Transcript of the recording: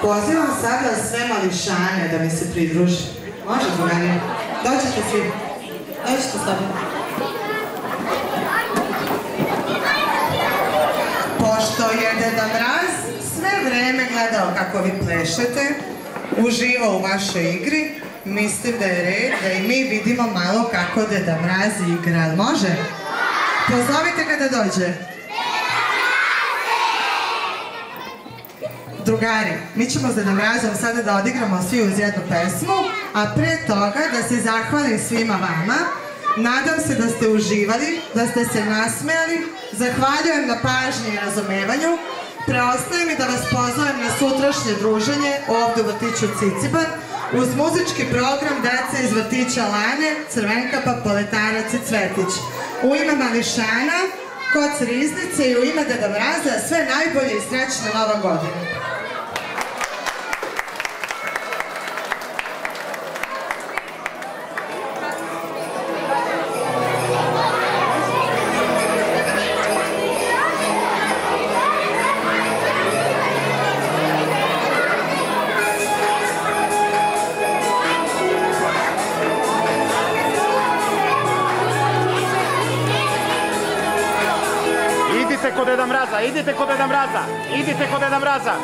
Pozivam sada sve mališane da mi se pridruže. Može, drugari? Dođete svi. Dođete slobodno. Pošto je Deda Mraz sve vreme gledao kako vi plešete, uživao u vašoj igri, mislim da je red da i mi vidimo malo kako Deda Mraz igra. Može? Pozovite kada dođe. Drugari, mi ćemo s Deda Mrazom sada da odigramo svi uz jednu pesmu, a pre toga da se zahvalim svima vama. Nadam se da ste uživali, da ste se nasmejali. Zahvaljujem na pažnji i razumevanju. Preostaje mi da vas pozovem na sutrašnje druženje ovdje u vrtiću Ciciban uz muzički program Deca iz vrtića Lane, Crvenkapa, Poletarac i Cvetić. U ime mališana, Koc Riznice i u ime Deda Mraza sve najbolje i srećna Nova godina. Idite kod Deda Mraza, idite kod Deda Mraza, idite kod Deda Mraza.